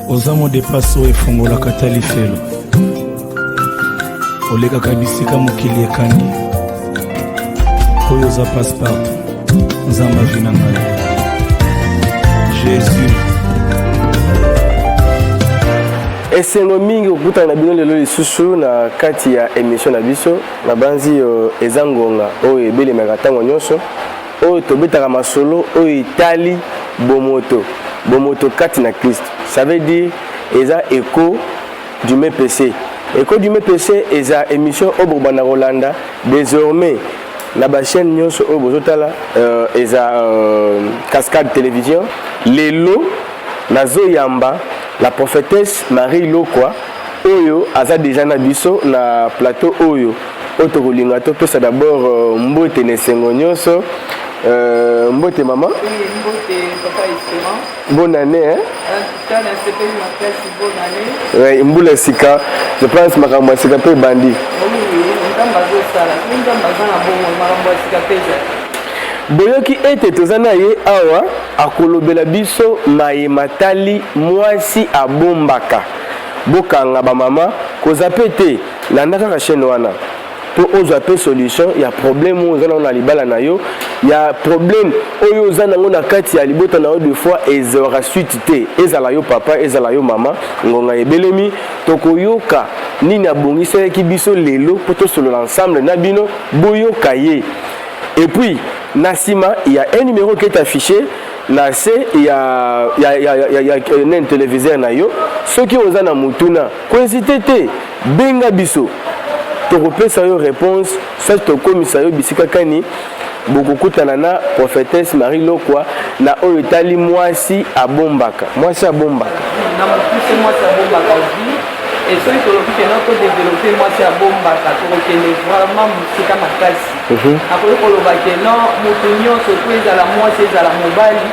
Ozamo de paso efongola katali felo. Oleka kabisika mokili ekani. Oyo za passe-partout. Nzamba vina ngai. Jésus. Esengo mingi okuta na bino lelo lisusu na kati ya émission na biso na banzi ezangonga oyo ebelemaka ntango nyonso oyo tobetaka masolo oyo etali bomoto kati na Christ. Ça veut dire eza écho du MPC. Écho du MPC eza émission au Bourbana Rolanda désormais la chaîne nyonso oyo bozotala eza Cascade Télévision lelo nazo yamba la prophétesse Marie Lokwa oyo aza déjà na biso na plateau oyo otokolinga to pesa d'abord mbote nesengo nyonso mbote maman. Oui, mbote papa Espérant. Bonne année hein. Quand on s'appelle ma classe bonne année. Oui, mboula sika. Je pense makambo sika pe bandi. Oui, on tamba zo sala. On tamba za na bongo makambo sika peza. Boyoki ete tozana ye awa akolobela biso mayematali mwasi abombaka. Bokanga ba mama koza pete landa kaka chaîne wana. Pour ozo pe solution ya problème ozana na libala na yo ya problème oyo ozana ngona kati ya libota na yo deux fois ezora suite te ezala yo papa ezala yo mama ngonga ebelemi tokoyoka nini abongisa ki biso lelo poto solo ensemble na bino boyoka ye. Et puis nasima il y a un numéro qui est affiché na se il y a un téléviseur na yo ceux qui ozana mutuna ko hésiter te benga biso tokopesa yo réponse ça tokomisa yo bisika kani bokokutana na prophétesse Marie Lokwa na oyo tali mwasi abombaka na mokuse mwasi abombaka vie et soki tolobi ke noko développer mwasi abombaka tokokende vraiment mosika makasi akoki koloba ke non moto nyonso to ezala mwasi ezala mobali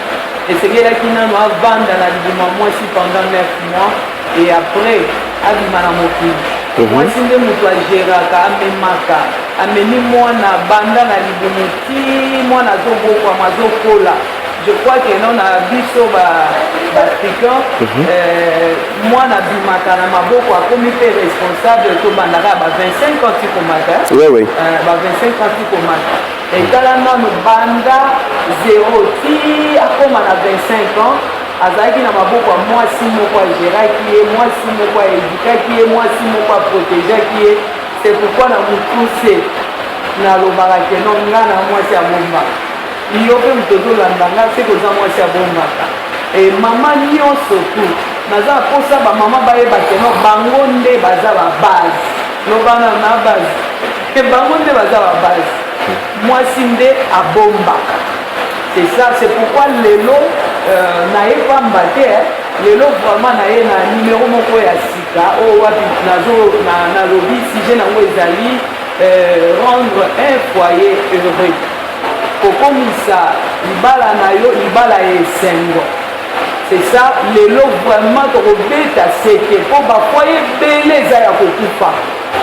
esekelaki nano avanda na libuma mwasi pendant 9 mois et après abima na mokili mwasi nde moto agéraka amemaka ameni mwana banda na libumu ti mwana azobokwama azokola. Je crois que non na biso baafricain mwana bimaka na maboko akomi pe responsable to bandaka ba 25 ans ti komata ba 25 ans ti komata etala nano banda 0 ti akoma na 25 ans azalaki na maboko ya mwasi moko agéraki ye mwasi moko aedikaki ye mwasi moko aprotégeaki ye. C'est pourquoi na mokuse nalobaka ke no nga na mwasi abombaka yo mpe moto ozolanda nga se koza mwasi abombaka e mama nyonso tu naza kosa bamama bayeba ke no bango nde baza babase no bana na base bango nde baza babase mwasi nde abombaka. C'est ça, c'est pourquoi lelo naye pamba te lelo vraiment naye na numéro moko ya sika o wapi nalobi sujet nango ezali rendre un foyer heureux kokomisa libala na yo libala ya esengo. C'est ça lelo vraiment tokobeta seke mpo bafoye ebele eza ya kokufa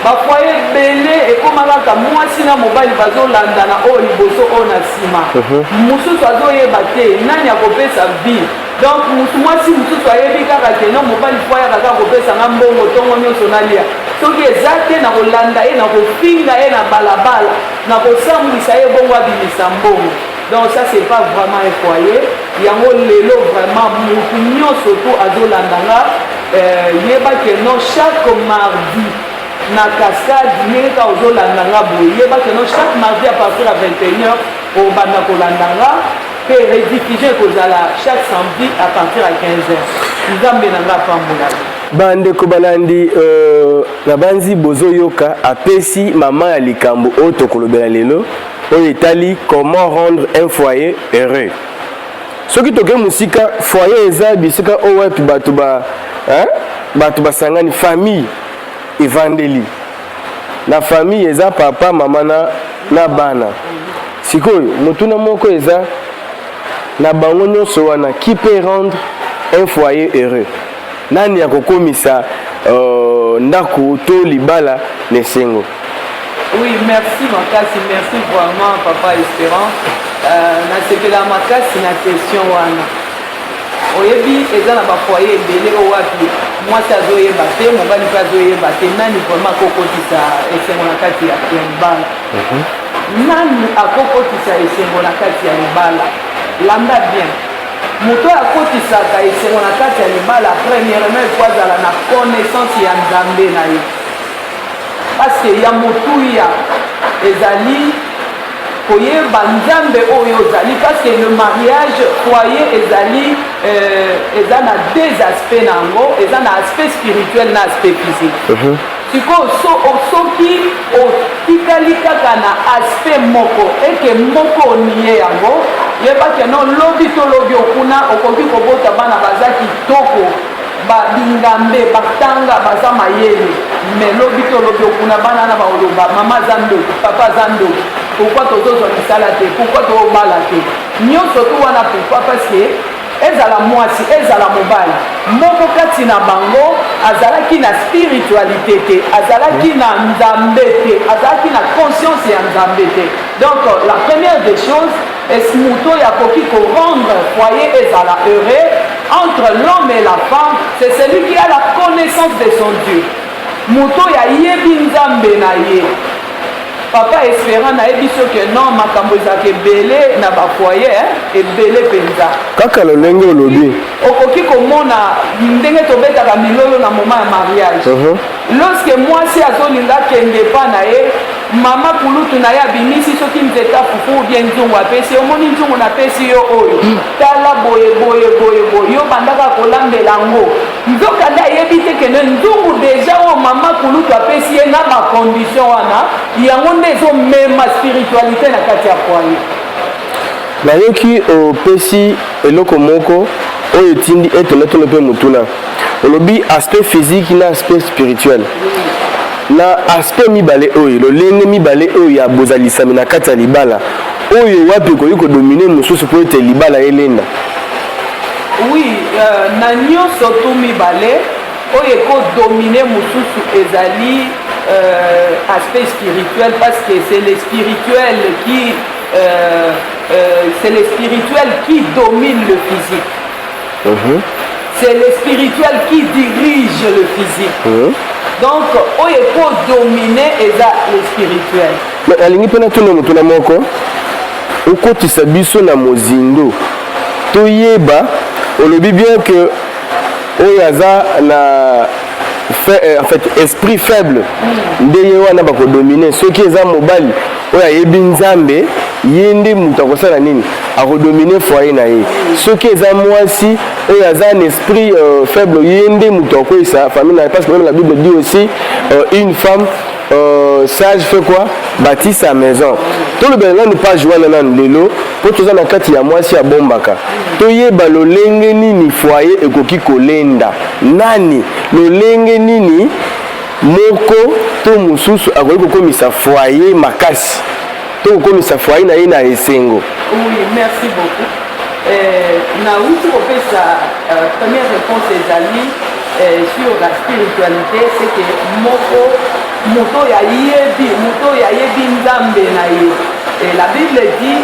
bafoye ebele ekoma kaka mwasi na mobali bazolandana oyo liboso oyo na nsima mosusu azoyeba te nani akopesa vie. Donc mwasi mosusu ayebi kaka ke no mobali fo ayaka kaka kopesanga mbongo ntongo nyonso nalia soki eza te na kolanda ye na kofinga ye na balabala na kosambwisa ye bongo abimisa mbongo. Donc ça c'est pas vraiment un foyer yango lelo vraiment motu nyonso to azolandanga yeba ke no chaque mardi na Cascade yeka ozolandanga boye yeba ke no chaque mardi à partir à 21h obanda kolandanga pe rediffusion kozala chaque samedi à partir à 15h nzambe nanga pambola bande ko balandi na banzi bozoyoka apesi mama ya likambo oyo tokolobela lelo oyo etali comment rendre un foyer heureux. Soki toke musika foyer eza bisika oyo wapi bato basangani famille evangeli na famille eza papa mama na bana sikoyo motuna moko eza na bango nyonso wana qui peut rendre un foyer heureux. Nani akokomisa ndako to libala nesengo. Oui, merci makasi, merci vraiment papa Espérant. Na sepela makasi na question wana. oyebi eza na bafoye ebele oyo wapi mwasi azoyeba te mobali mpe azoyeba te nani vraimen akokotisa esengo na kati ya libala nani akokotisa esengo na kati ya libala landa bien moto oyo akotisaka esengo na kati ya libala premièrement efo azala na connaissance ya nzambe na ye parce que ya motuya ezali koyeba nzambe oyo ozali parce que le mariage foyer ezali eza na deux aspects nango eza na aspect spirituel na aspect physique sikoyo soki otikali kaka na aspect moko eke moko onie yango yebake no lobi to lobi okuna okoki kobota bana baza kitoko bingambe batanga baza mayele mais lobi to lobi okuna bana na baoloba mama aza ndoki papa aza ndoki pourquoi tozozwa misala te pourquoi tobala te nyonso tu wana pourquoi parce que ezala mwasi ezala mobali moko kati na bango azalaki na spiritualité te azalaki na nzambe te azalaki na conscience ya nzambe te donc la première des choses est moto yakoki korendre foyer ezala heureux entre l'homme et la femme c'est celui qui a la connaissance de son Dieu moto yayebi nzambe na ye papa espérant nayebi soki non makambo ezalaka ebele na bafoyer ebele mpenza kaka lolenge olobi okoki komona ndenge tobetaka milolo na moment ya mariage lorsque mwasi azolinga kende epa na ye mama kulutu na ye abimisi soki nzeta fufu ubie nzungu apesi omoni nzungu napesi yo oyo tala boye boye boye boye yo bandaka kolambela yango nzoka nde ayebi te kende nzungu deja oyo mama kulutu apesi ye na bacondition wana yango nde ezomema spiritualité na kati ya foyer nayoki opesi eloko moko oyo etindi etonotono mpe motuna olobi aspect physique na aspect spirituel na aspect mibale oyo lolenge mibale oyo ya bozalisami na kati ya libala oyo wapi koyi kodomine mosusu mpo ete libala elenda oui na nyonso tu mibale oyo ekodomine mosusu ezali aspect spirituel parce que c'est le spirituel qui domine le physique c'est le spirituel qui dirige le physique donc oyo ekodomine eza le spirituel mais alingi mpena tuna motuna moko okotisa biso na mozindo toyeba olobi bien que oyo aza na en fait esprit faible nde ye wana bakodomine soki eza mobali oyo ayebi nzambe ye nde moto akosala nini akodomine foyer na ye soki eza mwasi oyo aza na esprit faible ye nde moto akoyisa famille na ye parce que même la Bible dit aussi une femme sage fait quoi bâtit sa maison tolobela nanu page wana nanu lelo po toza na kati ya mwasi abombaka toyeba lolenge nini foyer ekoki kolenda nani lolenge nini moko to mosusu akoki kokomisa foyer makasi to kokomisa foyer na ye na esengo oui merci beaucoup nauti kopesa première réponse ezali sur la spiritualité c'est que moto yayebi nzambe na ye et la Bible dit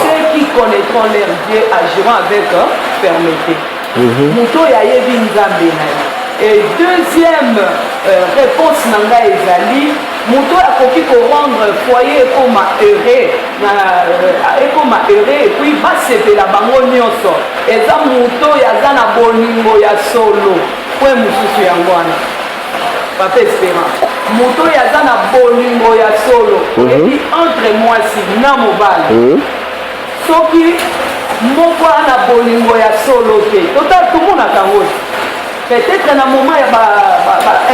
ceux qui connaîtront leur Dieu agiront avec fermeté moto yayebi nzambe na ye et deuxième réponse na ngai ezali moto akoki korendre foyer ekoma heureux et puis basepela bango nyonso eza moto aza na bolingo ya solo point mosusu yango wana papa espérant moto oyo aza na bolingo ya solo ebi entre mwasi na mobali soki moko ana bolingo ya solo te tomonaka ngo peut-être na moment ya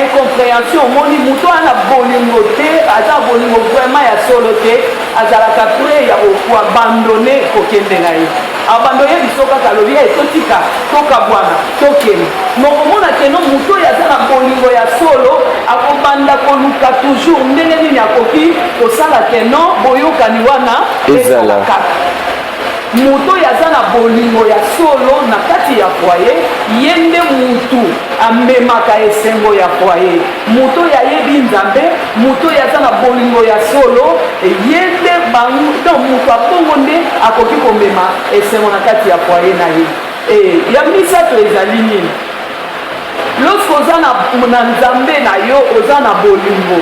incompréhension omoni moto ana bolingo te aza bolingo vraiment ya solo te azalaka prêt ya koabandone kokende na ye abandone biso kaka alobi totika tokabwana tokende mokomona keno moto oyo aza na bolingo ya solo akobanda koluka toujours ndenge nini akoki kosala keno boyokani wana ezala kaka moto oyo aza na bolingo ya solo na kati ya foyer ye nde mutu amemaka esengo ya foyer moto oyo ayebi nzambe moto oyo aza na bolingo ya solo ye nde bango donc moto abongo nde akoki komema esengo na kati ya foyer na ye et ya misato ezali nini lorsque oza na nzambe na yo oza na bolingo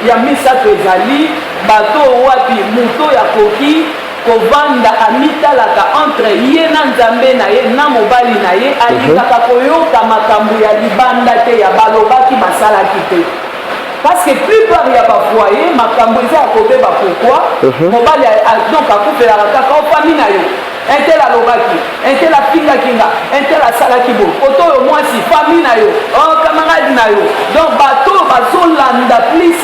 ya misato ezali bato wapi moto ya koki kovanda amitalaka entre ye na nzambe na ye na mobali na ye alingaka koyoka makambo ya libanda te ya balobaki basalaki te parce que plupart ya bafoyer makambo eza ya kobeba pourquoi mobali donc akufelaka kaka ofami na yo intel alobaki intel apingaki nga intel asalaki bo koto oyo mwasi fami na yo camarade na yo donc bato bazolanda plus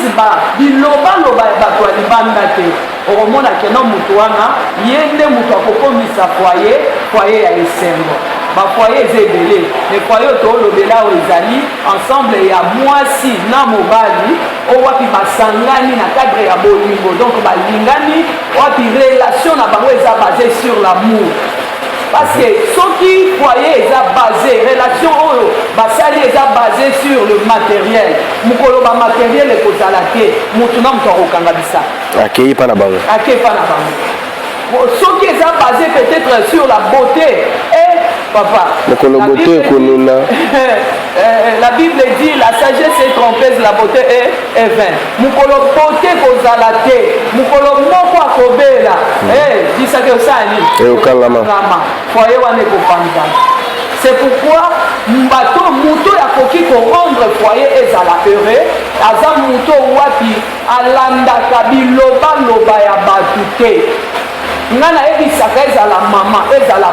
bilobaloba ya bato ya libanda te okomona keno moto wana ye nde moto akokomisa foyer ya esengo bafoyer eza ebele me foyer toolobela oyo ezali ensemble ya mwasi na mobali oyo wapi basangani na cadre ya bolingo donc balingani wapi relation na bango eza basé sur l'amour parce que soki foyer eza basé relation oyo basali eza basé sur le matériel mokolo bamatériel ekozala te motu na moto akokanga bisa akei pa na bango soki eza basé peut-être sur la beauté papa mokolo beauté ekonuna la Bible dit la sagesse est trompeuse la beauté est vaine mokolo beauté kozala te mokolo moko akobela disaki osali okangama foye wana ekopandana c'est pourquoi bato moto akoki korendre foyer ezala heureux aza moto wapi alandaka bilobaloba ya bato te nga nayebisaka ezala mama ezala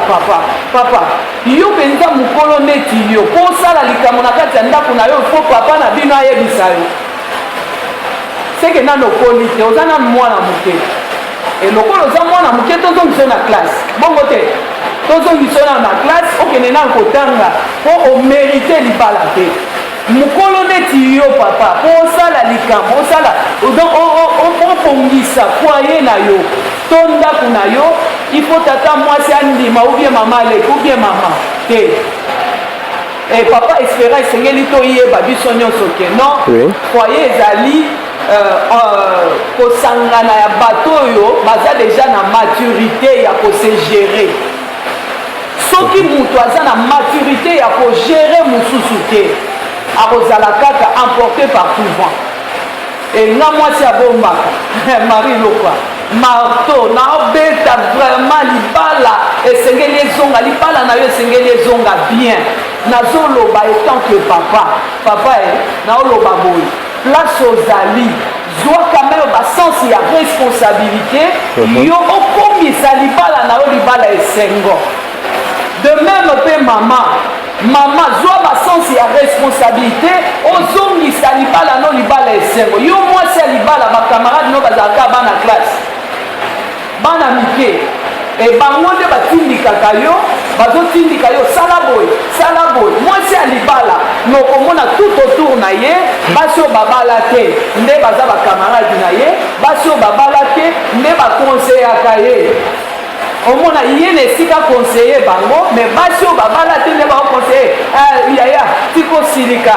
papa yo mpenza mokolo neti yo mpo osala likambo na kati ya ndako na yo fo papa na bino ayebisa yo seke nano okoli te oza nanu mwana moke elokolo oza mwana moke tozongiso na classe bongo te tozongiso na classe okende nanu kotanga mpo omerite libala te mokolo neti yo papa mpo osala likambo osala opongisa foyer na yo to ndako na yo ifo tata mwasi andima ubie mama aleki ubie mama te papa espera esengeli toyeba biso nyonso ke non foyer ezali kosangana ya bato oyo baza deja na maturité ya kose gérer soki moto aza na maturité ya kogere mosusu te akozala kaka emporté par couvent nga mwasi abombaka marie lokwa marteau naobeta vraiment libala esengeli ezonga libala na yo esengeli ezonga bien nazoloba etant que papa naoloba boye place ozali zwa kameo basensi ya responsabilité yo okomisa libala na yo libala esengo de même mpe mama zwa basensi ya responsabilité ozongisa libala no libala esengo yo mwasi ya libala bakamarade no bazalaka bana classe bana mike bango nde batindikaka yo bazotindika yo sala boye mwasi ya libala nokomona tout autour na ye basi oyo babala te nde baza bakamarade na ye basi oyo babala te nde bakonseyaka ye omona ye na esika conseiller bango mais basi oyo babala te nde baokonseye yaya tikosilika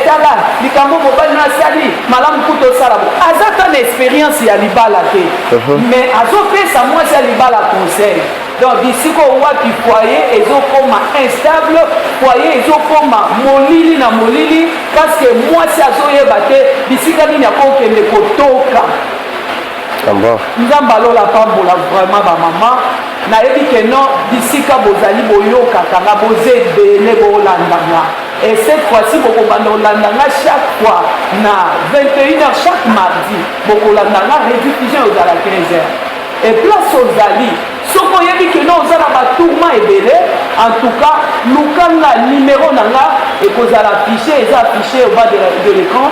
tala likambo mobali no asali malamu kuta osala bo aza ta na expérience ya libala te mais azopesa mwasi ya libala conseil donc bisika owapi foyer ezokoma instable foyer ezokoma molili na molili parce que mwasi azoyeba te bisika nini akokende kotoka nzambe alola pambola vraiment bamama nayebi ke non bisika bozali boyokakanga boza ebele bolandanga et cette fois-ci bokobanda kolandanga chaque fois na 21h chaque mardi bokolandanga rediffusion ozala 15h et place ozali soki oyebi ke non oza na batourment ebele en tout cas lukanga numéro nanga ekozala affiché eza affiché au bas de l'écran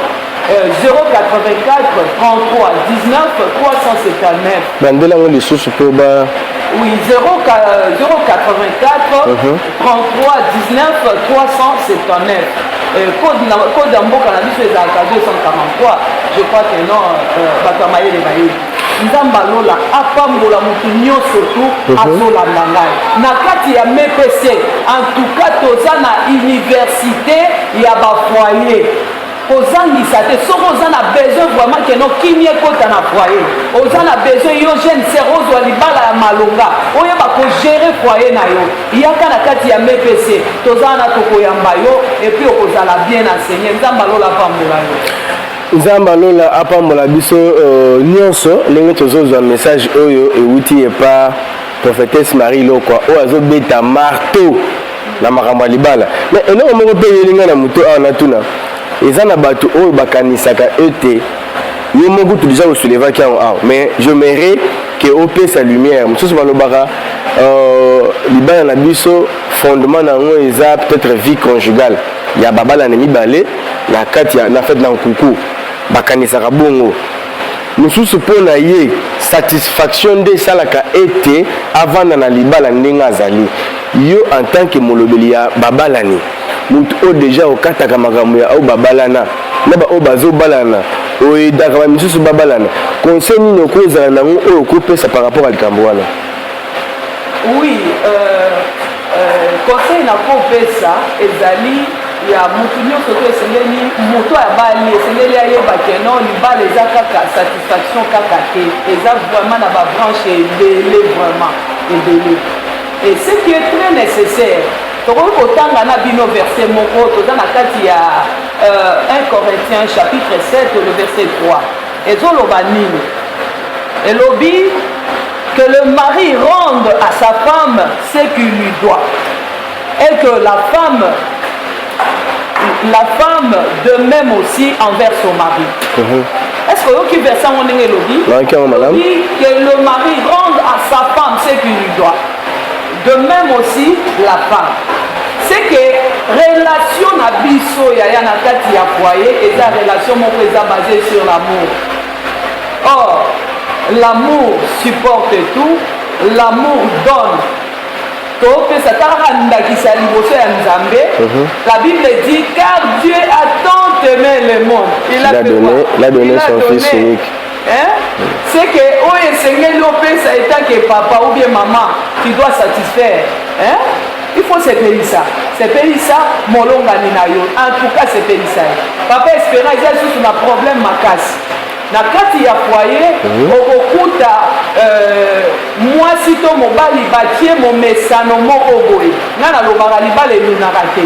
084 33 19 359 bandelango lisusu mpo ba oui 084 33 19 359 code ya mboka na biso ezalaka 243 je crois que non bato ya mayele bayebi nzambe alola apambola motu nyonso tu azolanda ngai na kati ya MPC en tout cas toza na université ya bafoyer kozangisa te soki oza na besoin vraiment keno kini ekota na foyer oza na besoin yo jeune ser ozwa libala ya malonga oyeba kogere foyer na yo yaka na kati ya MPC toza na tokoyamba yo epuis okozala bien enseigné nzambe alola apambola yo nzambe alola apambola biso nyonso ndenge tozozwa message oyo ewuti epa prophétesse Marie Lokwa oyo azobeta marteau na makambo ya libala mais eloko moko mpe yelinga na moto awa natuna eza na bato oyo bakanisaka ete yo moko tu déjà osolevaki yango awa mais je mairais ke opesa lumière mosusu balobaka libala na biso fondement nango eza peut-être vie conjugale ya babala na mibale na kati na fete na nkuku bakanisaka bongo mosusu mpo na ye satisfaction nde esalaka ete avanda na libala ndenge azali yo en tant que molobeli ya babalani moto oyo déjà okataka makambo ya oyo babalana na baoyo bazobalana oyedaka bamisusu babalana conseil nini okozala nango oyo okopesa par rapport à likambo wana oui conseil nakopesa ezali ya mutu nyonso to esengeli moto ya bali esengeli ayeba keno libala eza kaka satisfaction kaka te eza vraiment na babranche ebele vraiment ebele et ce qui est très nécessaire tokoki kotanga na bino verset moko toza na kati ya 1 Corinthiens chapitre 7 le verset 3 ezoloba nini elobi que le mari rende à sa femme ce qu'il lui doit et que la femme de même aussi envers son mari. Est-ce que vous verset on est lobby? Dit que le mari rende à sa femme ce qu'il lui doit. De même aussi la femme. C'est que relation na biso ya na kati ya foyer et la relation moko eza basée sur l'amour. Or, l'amour supporte tout, l'amour donne. La Bible dit car Dieu a tant aimé le monde. Il a donné son fils unique. C'est que Seigneur ça étant que papa ou bien maman qui doit satisfaire. Il faut se payer ça. C'est payer ça, molonga ninayo. En tout cas, c'est payer ça. Papa espérant, il y a juste un problème ma casse. Na kati ya foyer okokuta mwasi to mobali batie momesano moko boye nga nalobaka libala enunaka te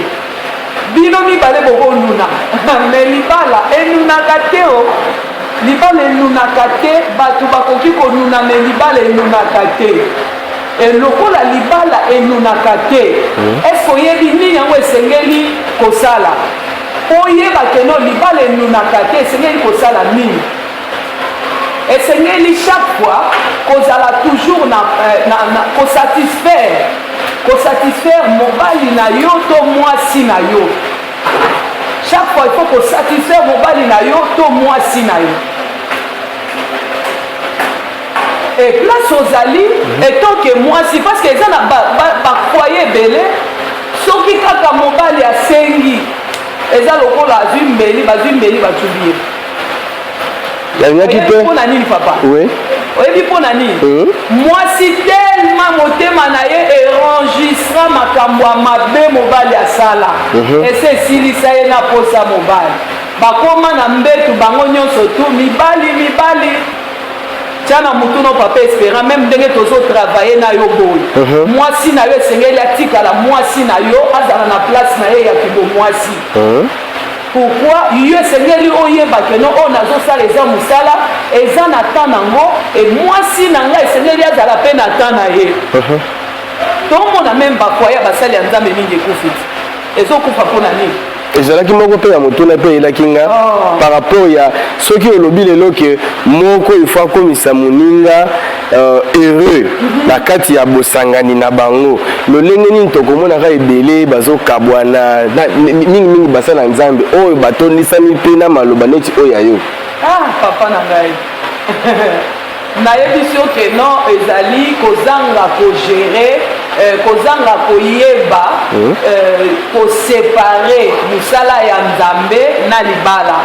bino mibale bokonuna me libala enunaka te o libala enunaka te bato bakoki konuna me libala enunaka te lokola libala enunaka te eske oyebi nini yango esengeli kosala oyeba keno libala enunaka te esengeli kosala nini esengeli chaque fois kozala toujours kosatisfaire mobali na yo to mwasi na yo chaque fois il faut kosatisfaire mobali na yo to mwasi na yo et place ozali etant que mwasi parce que eza na bafoyer ebele soki kaka mobali asengi eza lokola azwi mbeli batubi ye mpona nini papa oyebi mpona nini mwasi tellement motema na ye enregistra makambo ya mabe mobali asala ese esilisa ye na posa mobali bakoma na mbetu bango nyonso tu mibali tia na mutu no papa espérant même ndenge tozotravaille na yo boye mwasi na yo esengeli atikala mwasi na yo azala na place na ye ya kibo mwasi pourquoi yo esengeli oyeba keno oyo nazosala eza mosala eza na temps nango e mwasi na ngai esengeli azala mpe na temps na ye tomona meme bafoye ya basali ya nzambe mingi ekufi ezokufa mpona nini ezalaki moko mpe ya motuna mpe eyelaki nga par rapport ya soki olobi lelo ke moko ifo akomisa moninga heureux na kati ya bosangani na bango lolenge nini tokomonaka ebele bazokabwana mingimingi basala nzambe oyo batondisami mpe na maloba neti oyo ya yo papa na ngai nayebi so ke non ezali kozanga kogere kozanga koyeba kosepare mosala ya nzambe na libala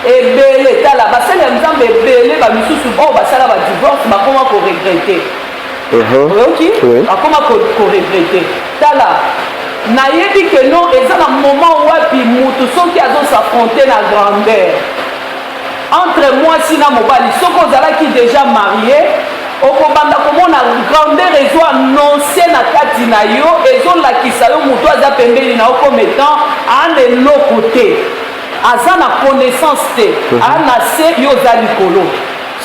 ebele tala basala ya nzambe ebele bamisusu oyo basala badivorce bakoma koregrete oyoki bakoma koregrete tala nayebi que non eza na moment wapi mutu soki azosafronte na grandeur entre mwasi na mobali soki ozalaki déjà marié okobanda komona grandeur ezoannonce na kati na yo ezolakisa yo mutu aza pembeni na yo comme étant ana eloko te aza na connaissance te ana se yo oza likolo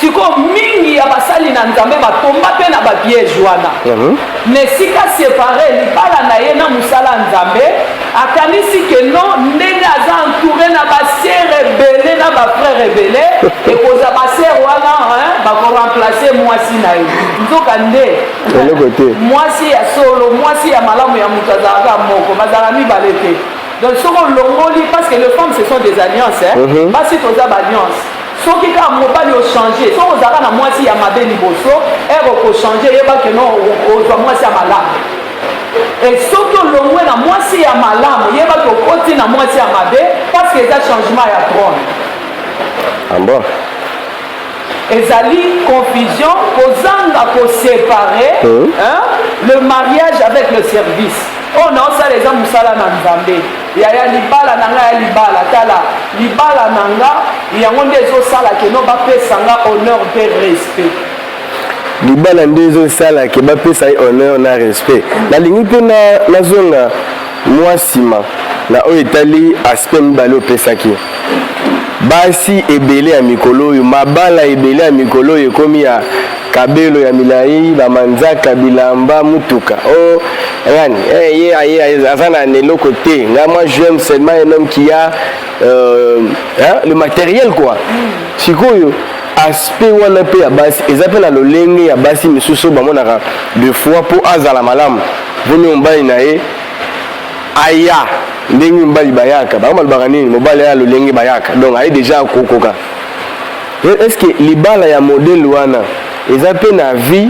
siko mingi ya basali na nzambe batomba mpe na bapiège wana na esika separe libala na ye na mosala nzambe akanisi ke non ndenge aza entouré na basere ebele na bafrère ebele ekozwa basere wana bakoremplace mwasi na ye nzoka nde mwasi ya solo mwasi ya malamu ya moto azalaka moko bazala mibale te donc soko longoli parce que les femmes ce sont des alliances basi toza baalliance soki kaka mobali ochange soki ozalaka na mwasi ya mabe liboso ere okochange yebake no ozwa mwasi ya malamu e soki olongwe na mwasi ya malamu yebaki okoti na mwasi ya mabe parce que eza changement ya trône bon. ezali confusion kozanga koséparer le mariage avec le service oyo naosala eza mosala na nzambe ya libala na nga ya libala tala libala na nga yango nde ezosala keno bapesanga honneur mpe respect libala nde ezosala ke bapesa ye honneur na respect nalingi mpe nazonga mwa nsima na oyo etali aspect mibale opesaki basi ebele ya mikolo oyo mabala ebele ya mikolo oyo ekomi ya kabelo ya milai bamanzaka bilamba mutuka oh yani ye aza na eloko te nga moi j'aime seulement un homme qui a le matériel quoi sikoyo aspect wana mpe ya basi eza mpe na lolenge ya basi misusu bamonaka de fois mpo azala malamu vomi mobali na ye aya ndenge mobali bayaka bango balobaka nini mobali aya lolenge bayaka donc aye déjà akokoka est-ce que libala ya modele wana eza mpe na vie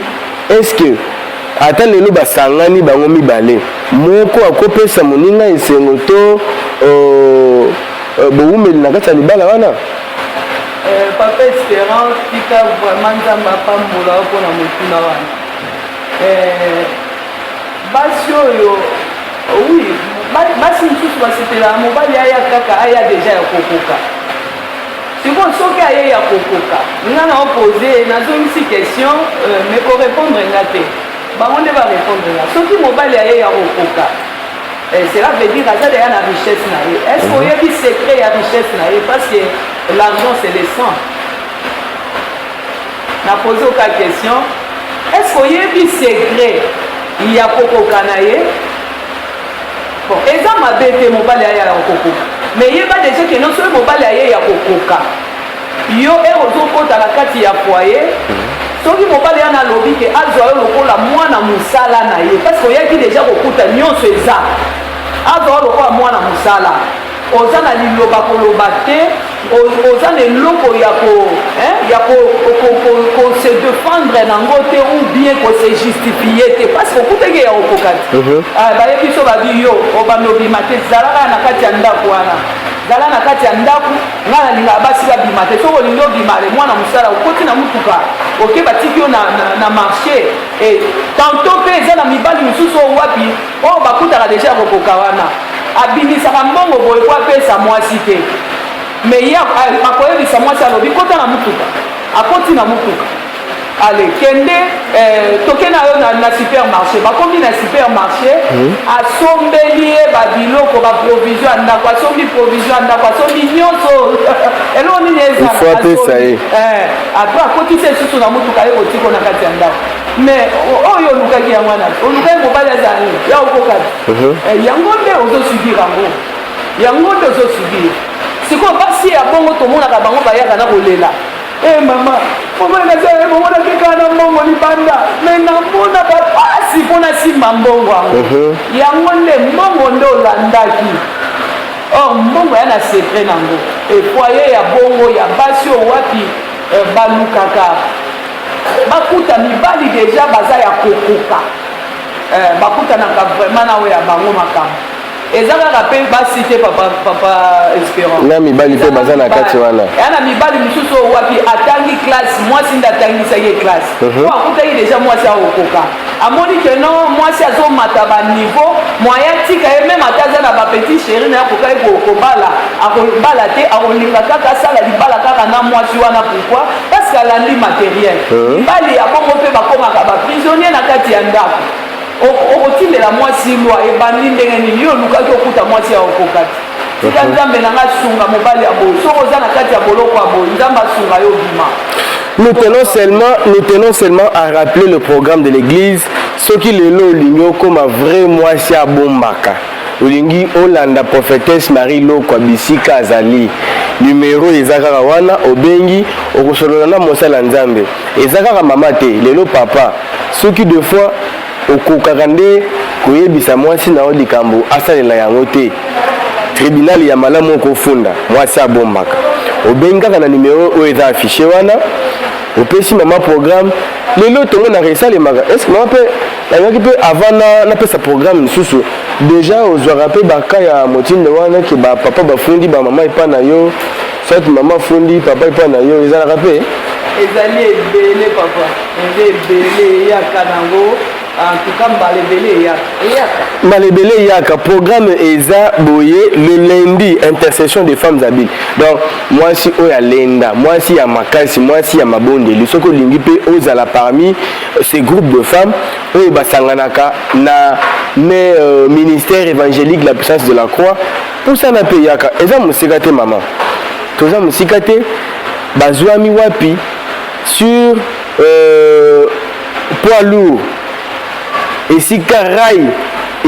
est-ce que ata lelo basangani bango mibale moko akopesa moninga esengo to bowumeli na kati ya libala wana papa Espérance tika vraiment nzambe apambola mpona motuna wana basi oyo oui basi mosusu basepelaka mobali aya kaka aya deja ya kokoka sikoyo soki aye ya kokoka nga na opose nazongisi question mais korépondre nga te bango nde barépondre nga soki mobali aye ya kokoka cela veut dire aza deya na richesse na ye est ce que oyebi secret ya richesse na ye parce que l'argent c'est le sang na pose oka question est ce que oyebi secret ya kokoka na ye bon eza mabe te mobali aye ya kokoka mais yeba déjà que non soki mobali aye ya kokoka yo ozokota na kati ya foyer soki mobali yana alobi ke azwa yo lokola mwana mosala na ye parce que oyaki déjà kokuta nyonso eza azwa yo lokola mwana mosala oza na liloba koloba te oza na eloko ya kose défendre nango te ou bien kose justifie te parce que okutaki ya kokoka te bayebi so babi yo obami obima te zalaka na kati ya ndako wana zala na kati ya ndako nga nalinga basi babima te soki olingi obima le mwana mosala okoti na mutuka oke batiki yo na marché tanto mpe eza na mibali mosusu oyo wapi oyo bakutaka deja kokoka wana abimisaka mbongo boye po apesa mwasi te mais ye akoyebisa mwasi alobi kota na mutuka akoti na mutuka ale kende toke na yo na supermarché bakomi na supermarché asombeli ye babiloko baprovision ya ndako asombi provision ya ndako asombi nyonso eloko nini ezapesa apres akotisa esusu na mutuka ye kotiko na kati ya ndako mais oyo olukaki yango wana olukaki mobali azali ya okokaki yango nde ozosubir yango nde ozosubir sikoyo basi ya bongo tomonaka bango bayaka na kolela mama omonaki kaka na mbongo libanda me namona bapasi mpona simba mbongo yango nde mbongo nde olandaki or mbongo ya na sekre nango efoye ya bongo ya basi oyo wapi balukaka bakuta mibali deja baza ya kokoka bakutanaka vraiment na oyo ya bango makambo ezaka rappel basite papa Espérance na mibali pe baza na kati wana yana mibali misusu wapi atangi classe mwasi ndatangisaki classe po akutaki déjà mwasi akokoka amoni ke non mwasi azomata baniveau moya tika ye meme ata aza na bapetit chéri na akokaki akobala te akolinga kaka asala libala kaka na mwasi wana pourquoi parce que alandi matériel mibali ya bongo mpe bakomaka baprisonnier na kati ya ndako okotindela mwasi lwa ebandi ndenge nini yo olukaki okuta mwasi ya okokati tika nzambe nanga sunga mobali ya boye soko oza na kati ya boloko ya boye nzambe asunga yo bima. Nous tenons seulement à rappeler le programme de l'église, ce qui est là comme un vrai mwasi à bombaka. Olingi Olanda prophétesse Marie Loko Bisika Azali. Numéro ezakaka wana obengi okosolona na mosala nzambe. Ezakaka mama te, lelo papa. Ce qui deux fois okokaka nde koyebisa mwasi na likambo asalela yango te. Tribunal ya malamu okofunda mwasi abombaka. Obengaka na numéro oyo eza affiché wana. Opesi mama programme lelo tongo na resalemaka. Est-ce que mama pe ayaki pe avant na pesa programme susu déjà ozwaka pe baka ya motindo wana ke ba papa bafundi ba mama epa na yo soit mama fundi papa epa na yo ezalaka pe ezali ebele papa ebele yaka nango en tout cas Malebele yaka programme eza boye le lundi intercession des femmes habiles. Donc moi si oya lenda, moi si ya makasi, moi si ya mabonde, le soko lingi pe ozala parmi ces groupes de femmes oyo basanganaka na ministère évangélique la puissance de la croix. Pour ça na pe yaka eza musika te maman. Toza musika te bazwami wapi sur poids lourd. Et si Karaï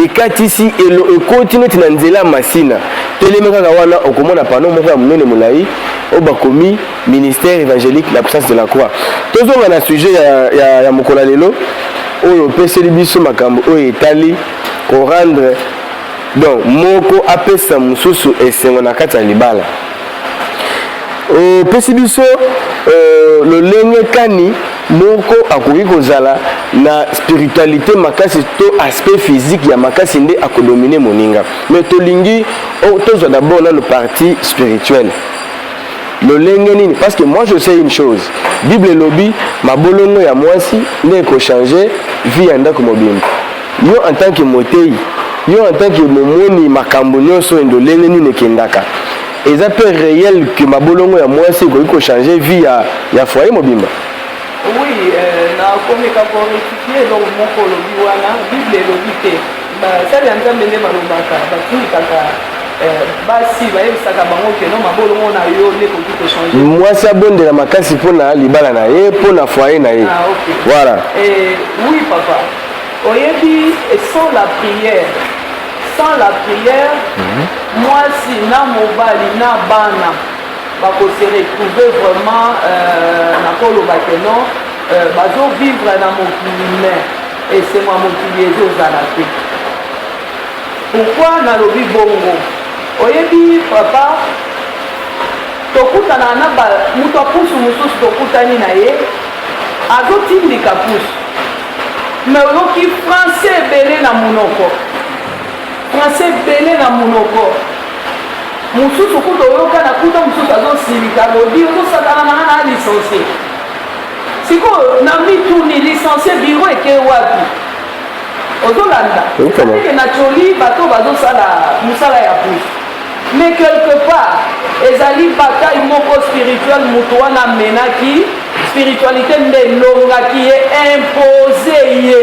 et Katisi et continue na nzela masina telemeka wana okomona pano moko ya munene mulai obakomi ministère évangélique la puissance de la croix tozonga na sujet ya mokola lelo oyo peseli biso makambo oyo etali ko rendre donc moko apesa mususu esengo na kati ya libala pesi biso lolenge kani moko akoki kozala na spiritualité makasi to aspect physique ya makasi nde akodomine moninga mais tolingi tozwa d'abord na le parti spirituel lolenge nini parce que moi je sais une chose Bible lobi mabolongo ya mwasi nde ko changer vie ya ndako mobimba yo en tant que motei yo en tant que momoni makambo nyonso ndolenge nini kendaka eza peu réel que mabolongo ya mwasi ko changer vie ya foyer mobimba. Oui, na komeka ko rectifier donc moko lobi wana Bible lobi te ba sali nzambe nde balobaka batuni kaka basi bayebisaka bango ke non mabolongo na yo ne koki ko changer mwasi abondela makasi mpona libala na ye mpona foyer na ye voilà oui papa oyebi sans la prière mwasi na mobali na bana bako se retrouver vraiment na koloba ke non bazo vivre na mokili humain et c'est moi mokili ezozala te pourquoi nalobi bongo oyebi papa tokutana na mutu apusu mosusu tokutani na ye azotindika pusu mais oyoki français ebele na monoko mosusu kuta oyoka na kuta mosusu azosilika lodi ozosakana nanga na licencié sikoyo na mituni licencié biro eke wapi ozolanda eke na coli bato bazosala mosala ya pusu mais quelque part ezali bataille moko spirituelle moto wana amenaki spiritualité nde elongaki ye impose ye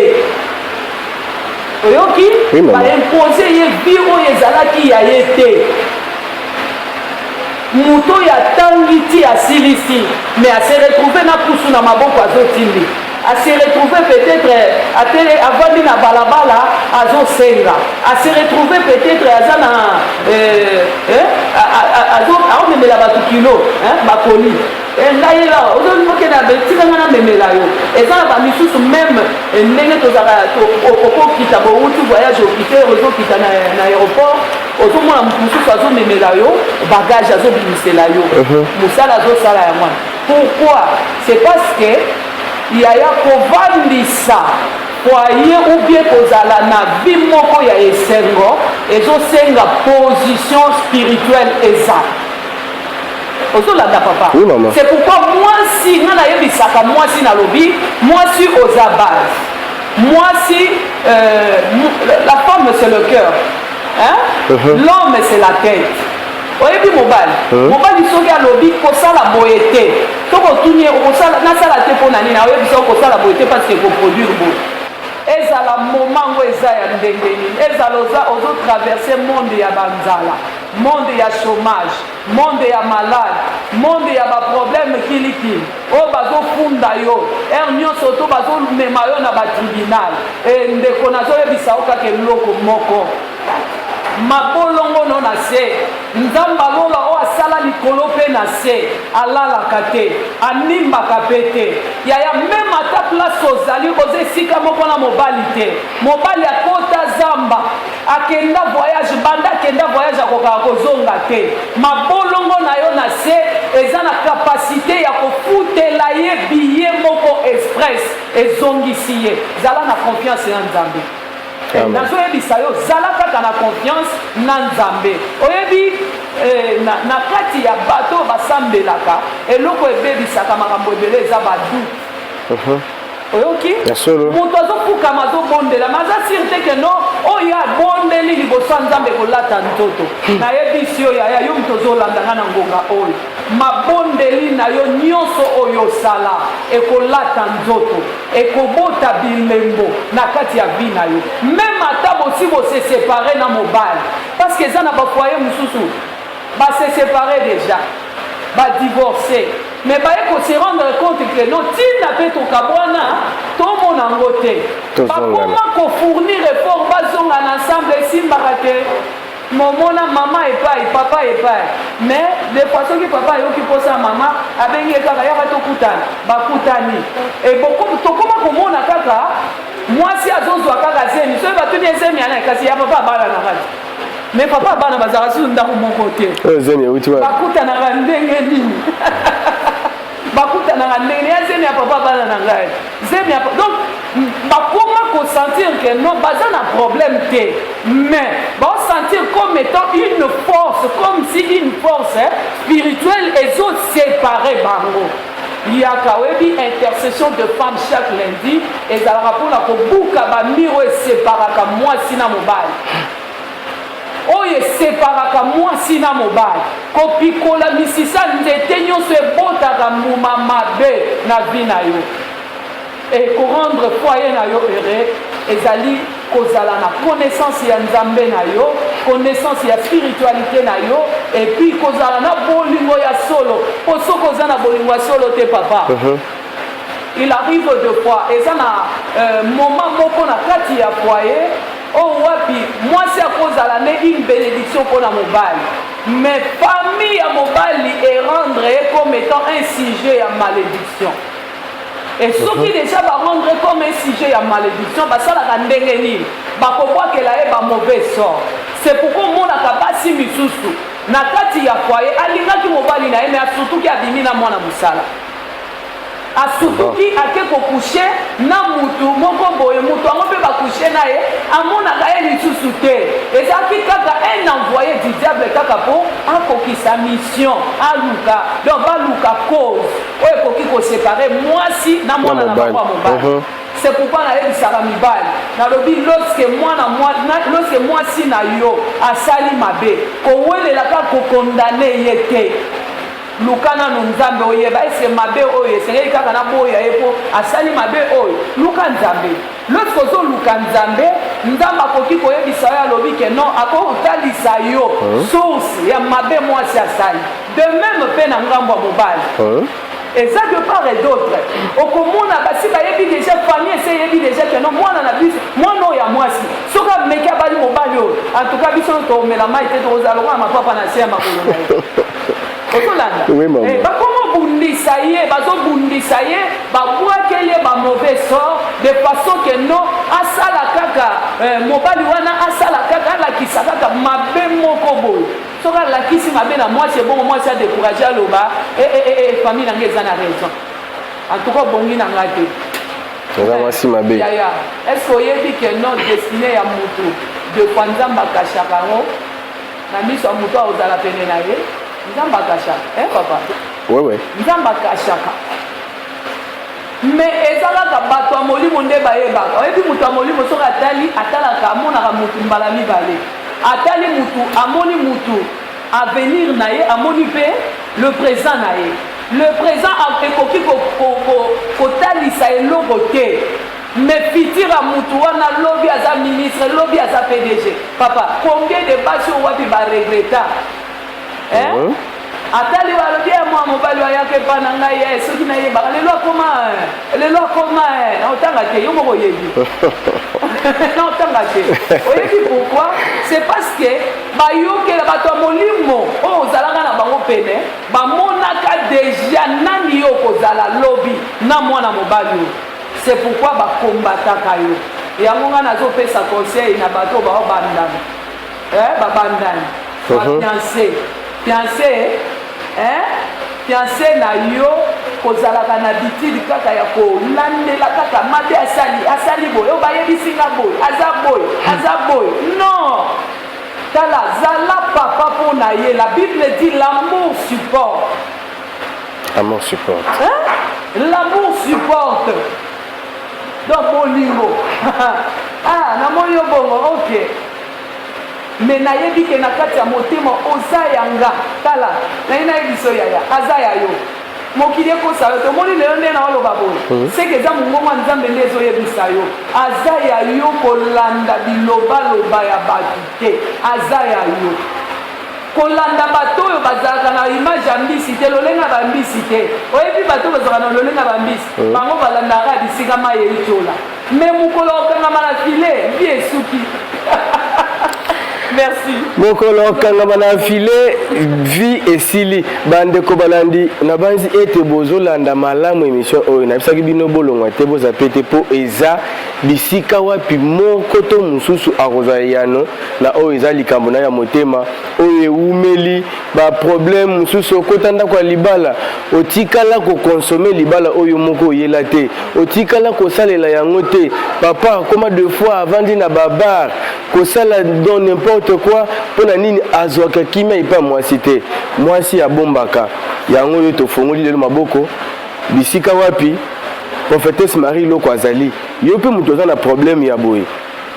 oyoki baimpose ye vi oyo ezalaki ya ye te moto ya tangi ti asilisi mais ase retrouve na pusu na maboko azotindi ase retrouve peut-être avandi na balabala azosenga ase retrouve peut-être aza na aomemela bato kilo bakoli ngai la ozokena betikanga na memela yo eza na bamisusu meme ndenge tozala okokita bouti voyage okite ozokita na aéroport ozomona mosusu azomemela yo bagage azobimisela yo mosala azosala ya mwana pourquoi c'est parce que yaya kovandisa foyer ou bien kozala na vie moko ya esengo ezosenga position spirituelle eza ozolanda papa. Oui, maman. C'est pourquoi mwasi nga nayebisaka mwasi nalobi mwasi oza base mwasi la femme c'est le cœur hein? L'homme c'est la tête oyebi mobali soki alobi kosala boye te tokotuni nasala te mpo na nini oyebi soki kosala boye te parce que koproduire boye ezala momango eza ya ndenge nini ezala ozotraverse monde ya banzala monde ya chômage monde ya malade monde ya baproblème kilikili oyo bazofunda yo ere nyonso to bazomema yo na batribunal ndeko nazoyebisa yo kaka eloko moko mabolongo no na se nzambe aloba oyo asala likolo mpe na se alalaka te animbaka mpe te yaya meme ata place ozali oza esika moko na mobali te mobali akota zamba akenda voyage banda akenda voyage akokaka kozonga te mabolongo na yo na se eza na kapasité ya kofutela ye biye moko express ezongisi ye zala na confiance ya nzambe nazoyebisa yo zala kaka na confiance na nzambe oyebi na kati ya bato basambelaka eloko ebebisaka makambo ebele eza badu oyoki moto azofukama azobondela maza sirte ke no oyo abondeli liboso ya nzambe kolata nzoto nayebisi yo yaya yo moto ozolandanga na ngonga oyo mabondeli na yo nyonso oyo osala ekolata nzoto ekobota bilembo na kati ya vi na yo meme ata bosi bosesepare na mobali parce que eza na bafoye mosusu basesepare déjà badivorce mais baye se rendre compte que non tina mpe tokabwana tomona yango te bakoma kofournir effort bazonga na ensemble esimbaka te momona mama epai papa epai mais des fois soki papa ayoki mposa mama abengi kaka yaka tokutana bakutani tokoma komona kaka mwasi azozwa kaka zemi soki batuni ezemi ana kasi ya papa abala na kati mais papa abana bazala susu ndako moko te bakutanaka ndenge nini bakutanaka ndenge ya zemi ya papa abana na ngai zemi ya donc bakoma kosentir que non baza na problème te mais baosentir comme étant une force comme si une force spirituelle ezosépare bango yaka oyebi intercession de femme chaque lundi ezalaka mpona kobuka bamiro eseparaka mwasi na mobali oyo eseparaka mwasi na mobali kopikola misisa nzete nyonso ebotaka mbuma mabe na vi na yo ekorendre foyer na yo heureux ezali kozala na connaissance ya nzambe na yo connaissance ya spiritualité na yo epuis kozala na bolingo ya solo po soki oza na bolingo ya solo te papa il arrive de fois eza na moment moko na kati ya foyer oyo wapi mwasi akozala ne une bénédiction mpona mobali mais famille ya mobali erendre ye comme étant un sujet ya malédiction et soki déjà barendre comme un sujet ya malédiction basalaka ndenge nini bakobwakela ye bamauvais sort c'est pourquoi omonaka basi misusu na kati ya foyer alingaki mobali na ye mais asutuki abimi na mwana mosala asutuki ake kokushe na mutu moko boye mutu yango mpe bakushe na ye amonaka ye lisusu te ezalaki kaka un envoyé du diable kaka mpo akokisa mission aluka donc baluka cause oyo ekoki kosepare mwasi na mwana na bango ya mobali c'est pourquoi nayebisaka mibali nalobi lorsque mwasi na yo asali mabe kowelelaka kokondane ye te luka nanu nzambe oyeba ese mabe oyo esengeli kaka na boya ye mpo asali mabe oyo luka nzambe lorsque ozoluka nzambe nzambe akoki koyebisa yo alobi ke non akotalisa yo source ya mabe mwasi asali de même mpe na ngambo ya mobali eza de part et d'autre okomona basi bayebi déjà famille ese yebi déjà ke non mwana na biso mwana oyo ya mwasi soki ameki abali mobali oyo en tout cas biso tomela mai te tokozala lokola mapapa na se ya makolo na ye okolanda bakoma bundisa ye bazobundisa ye babwakeli ye bamauvais sort de façon ke non asala kaka mobali wana asala kaka alakisa kaka mabe moko boye soki alakisi mabe na mwasi ebongo mwasi adécourage aloba famille na ngai eza na raison en tout cas bongi na ngai te mwasi mabe. Est-ce que vous avez dit que non destiné à Moutou de Kwanzamba Kachakaro na miso Moutou aux ala penenaye Nzamba Kachaka papa ouais Nzamba Kachaka mais ezalaka bato ya molimo nde bayebaka oyebi mutu ya molimo soki atalaka amonaka mutu mbala mibale atali mutu amoni mutu avenir na ye amoni mpe le présent na ye le présent ekoki kotalisa eloko te mais fitir ya mutu wana lobi aza ministre lobi aza PDG papa combien de basi oyo wapi baregreta atali balobi ya mwa mobali wayaka epa na ngai ye soki nayebaka lelo akoma naotanga te yo moko oyebi naotanga te oyebi pourquoi c'est parce que bayokela bato ya molimo oyo ozalaka na bango pene bamonaka deja nani yo kozala lobi na mwana mobali oyo c'est pourquoi bakombataka yo yango nga nazopesa conseil na bato bao bandana babandani fiancé na yo kozalaka na bitidi kaka ya kolandela kaka mabe asali boye oyo bayebisinga boye aza boye non tala zala papa mpo na ye la bible dit l'amour supporte l'amour supporte donc bolingo namoni yo bongo ok mais nayebi ke na kati ya motema oza yanga tala nayebi biso yaya aza ya yo mokili ekosa yo tomoni lelo nde na oloba boye seke eza mongongo ya nzambe nde ezoyebisa yo aza ya yo kolanda bilobaloba ya bato te aza ya yo kolanda bato oyo bazalaka na image ya mbisi te lolenga bambisi te oyebi bato bazalaka na lolenga bambisi bango balandaka bisika mai eitola me mokolo okangama na file vi esuki merci mokolo okangama na file vi esili bandeko balandi na banzi ete bozolanda malamu émission oyo nabisaki bino bolongwa te boza pete po eza bisika wapi moko to mosusu akozwa yano na oyo eza likambo na ya motema oyo eumeli baproblème mosusu okota ndako ya libala otikala kokonsome libala oyo moko oyela te otikala kosalela yango te papa koma deux fois avandi na babar kosala dans n'importe quoi pona nini azwaka kimia ipa mwasi te mwasi abombaka yango yo tofongoli lelo maboko bisika wapi prophétesse Marie loko azali yo pe mutu aza na problème ya boye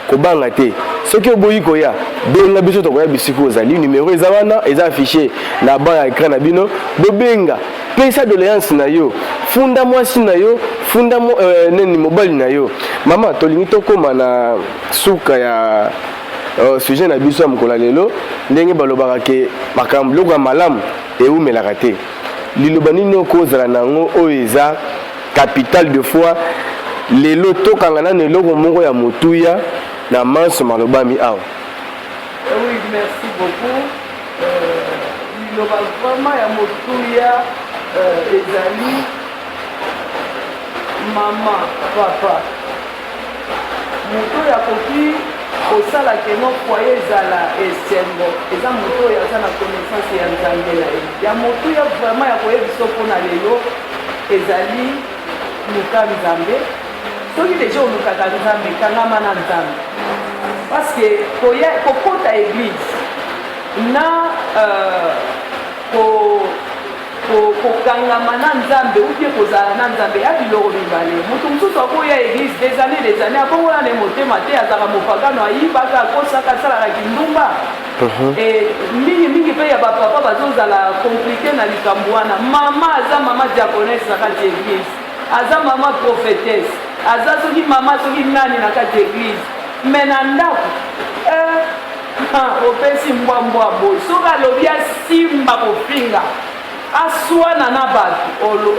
kobanga te soki oboyi koya benga biso tokoya bisika ozali numéro eza wana eza affiché na ban ya écran na bino bobenga pesa doléance na yo funda mwasi na yo funda neni mobali na yo mama tolingi tokoma na suka ya sujet na biso ya mokolo lelo ndenge balobaka ke makambo loko ya malamu eumelaka te liloba nini okozala nango oyo eza capital de foi lelo tokanga nano eloko moko ya motuya na manso malobami awa. Oui, merci beaucoup. Liloba vraiment ya motuya ezali mama papa moto ya koki kosala keno foye ezala esengo eza moto oyo aza na connaissance ya nzambe na ye ya moto ya vraiment ya koyebiso mpona lelo ezali luka nzambe soki deja olukaka nzambe kangama na nzambe parce que kokota église na kokangama na nzambe ubie kozala na nzambe ya biloko mibale moto mosusu akoya église des années akongola na motema te azaka mopagano ayibaka akosaka asalaka kindumba mingi mpe ya bapapa bazozala komplike na likambo wana mama aza mama diaconesse na kati église aza mama prophétesse aza soki mama soki nani na kati église me na ndako opesi mbwambwa boye soki alobi asimba kofinga aswana na bato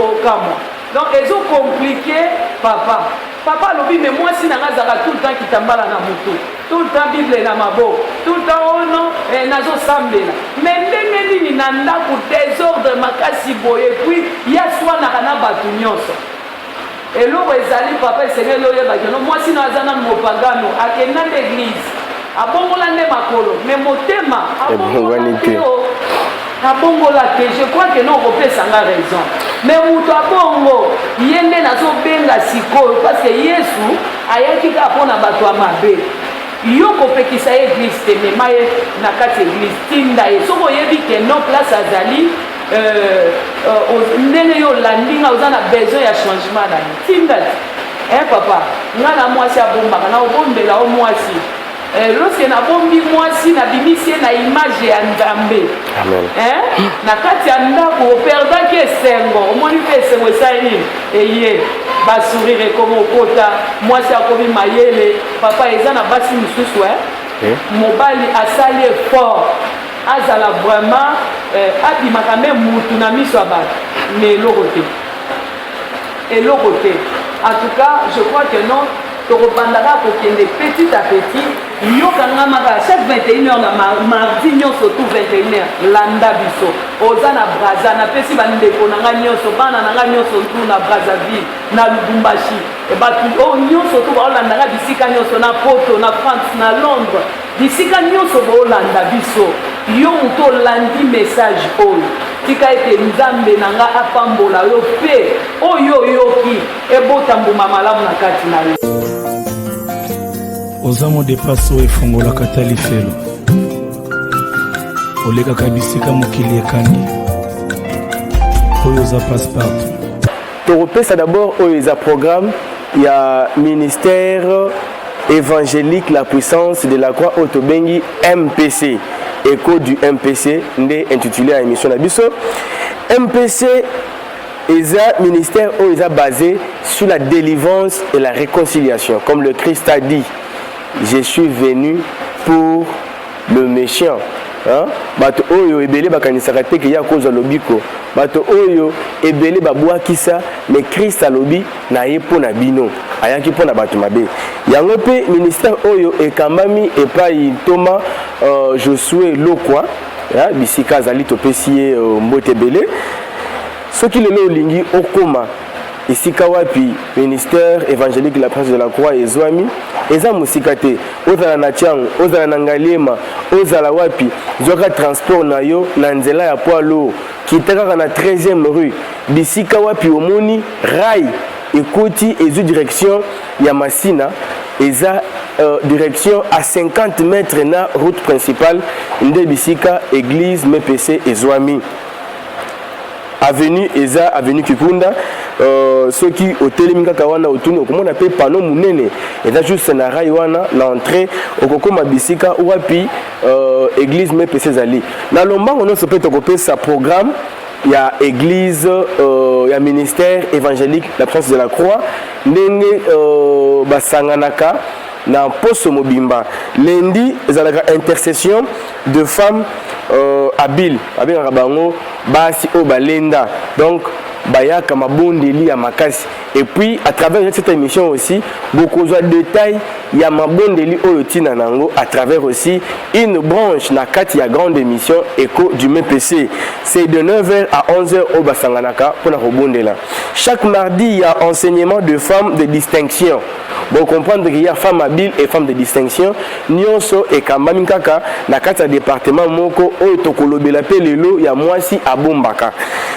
okamwa donc ezokomplike papa alobi me mwasi nanga azaka tout le temps kitambala na moto tout le temps bible na maboko tout le temps ono nazosambela me ndenge nini na ndako désordre makasi boye puis yaswanaka na bato nyonso eloko ezali papa esengeli oyebaki no mwasi na aza nano mopagano akenda nde église abongola nde makolo me motema abongola te je crois que non okopesanga raison mais moto abongo ye nde nazobenga sikoyo parce que yesu ayaki kaka mpona bato ya mabe yo kopekisa ye église te mema ye na kati église tinda ye soki oyebi ke non place azali ndenge yo olandi nga oza na besoin ya changement na ye tinda te papa nga na mwasi abombaka na obombela o mwasi lorsque nabombi mwasi nabimisi ye na image ya nzambe na kati ya ndako operdaki esengo omoni mpe esengo esali nini eye basourire ekoma okota mwasi akomi mayele papa eza na basi mosusu mobali asali effort azala vraiment abimaka me mutu na miso ya bato mais eloko te en tout cas je crois que non tokobandaka kokende petit à petit yokangamaka chaque 21h na mardi nyonso tout 21h landa biso oza na braza napesi bandeko na nga nyonso bana na nga nyonso tu na Brazzaville na Lubumbashi bato oyo nyonso tu baolandaka bisika nyonso na Poto na France na Londres bisika nyonso baolanda biso yo moto olandi message oyo tika ete nzambe na nga apambola yo mpe oyo oyoki ebota mbuma malamu na kati na yo oza modepaso efungolaka ata lifelo olekaka bisika mokili ekani oyo oza passe-partout tokopesa d'abord oyo eza programme ya ministère évangélique la puissance de la croix oyo tobengi MPC écho du MPC nde intitulé à émission na biso MPC eza ministère oyo eza basé sur la délivrance et la réconciliation comme le Christ a dit. Je suis venu pour le méchant. Bato oyo ebele bakanisaka te ke ya koza lobiko. Bato oyo ebele babwakisa mais Christ alobi na ye pona bino. Ayaki pona bato mabe. Yango pe ministère oyo ekambami epai Thomas Josué Lokwa, bisika zali topesi mbote bele. Soki lelo lingi okoma isika wapi ministère évangélique la puissance de la croix ezwami eza musika te ozala na tiango ozala na ngalema ozala wapi zwaka transport na yo na nzela ya poalo kitaka na 13e rue bisika wapi omoni rail ekoti ezu direction ya Masina eza direction à 50 mètres na route principale nde bisika église MPC ezwami avenue eza avenue Kikunda ceux qui hotelemi kaka wana otuni okomona pe panneau munene eza juste na rail wana l'entrée okokoma bisika wapi église MPC zali na lombango nyonso pe tokopesa programme ya église ya ministère évangélique la puissance de la croix ndenge basanganaka na poso mobimba lundi ezalaka intercession de femmes habile abengaka bango basi o balenda donc bayaka mabondeli ya makasi et puis à travers cette émission aussi beaucoup de détails ya mabondeli oyo tina nango à travers aussi une branche na kati ya grande émission écho du MPC c'est de 9h à 11h au basanganaka pour na robondela chaque mardi il y a enseignement de femmes de distinction bon comprendre qu'il y a femmes habiles et femmes de distinction nyonso et kambami kaka na kati ya département moko oyo tokolobela pe lelo ya mwasi abombaka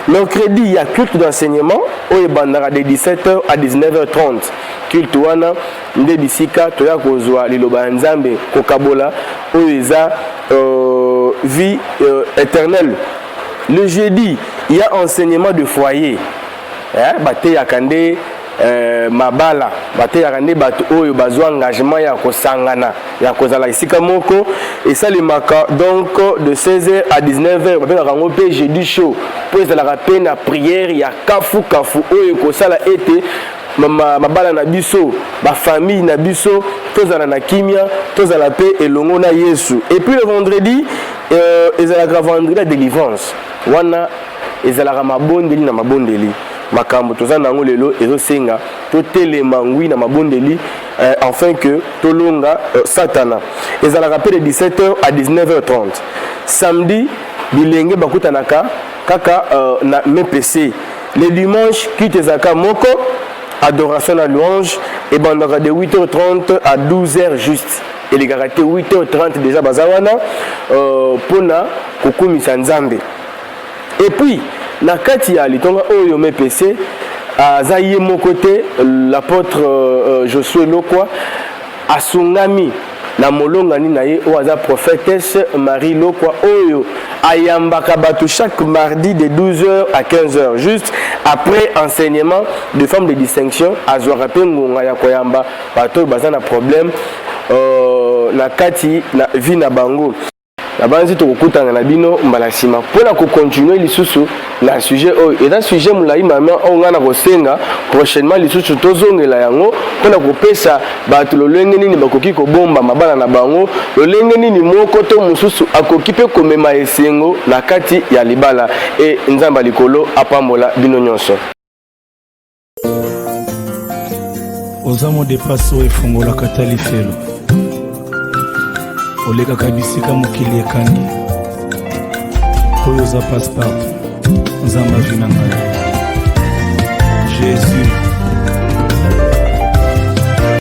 mercredi il y a culte d'enseignement oyo bandara de 17h à 19h30 culte wana nde bisika toya kozwa liloba nzambe kokabola oyo eza vie éternelle. Le jeudi il y a enseignement de foyer bate ya kande mabala bate ya kande bato oyo bazwa engagement ya kosangana ya kozala isika moko et ça le maka donc de 16h à 19h babengaka yango pe jeudi show po ezalaka pe na prière ya kafu oyo kosala ete mabala na biso ba famille na biso tozala na kimia tozala pe elongo na Yesu et puis le vendredi ezalaka vendredi la délivrance wana ezalaka mabondeli na mabondeli makambo toza nango lelo ezosenga totelema ngwi na mabondeli afin que tolonga satana ezalaka pe de 17h à 19h30 samedi bilenge bakutanaka kaka na MPC le dimanche kitezaka moko adoration à louange et bandaka de 8h30 à 12h juste et les garaté 8h30 déjà bazawana pona kokumisa nzambe et puis na kati ya litonga oyo mepese aza ye moko te l'apôtre Josué Lokwa asungami na molongani na ye oyo aza prophétesse Marie Lokwa oyo ayambaka bato chaque mardi de 12h à 15h juste après enseignement de femmes de distinction azwaka mpe ngonga ya koyamba bato oyo baza na problème na kati na vie na bango. La banzi tokutanga na bino mbala sima pona ko continuer lisusu na sujet oyo et dans sujet mulai mama onga na kosenga prochainement lisusu tozongela yango pona kopesa bato lolenge nini bakoki ko bomba mabala na bango lolenge nini moko to mususu akoki pe komema esengo na kati ya libala et nzamba likolo apambola bino nyonso. Ozamo de paso efungola katali felo olekaka bisika mokili ekangi oyo oza passe-partout nzamba vi na ngai Jésus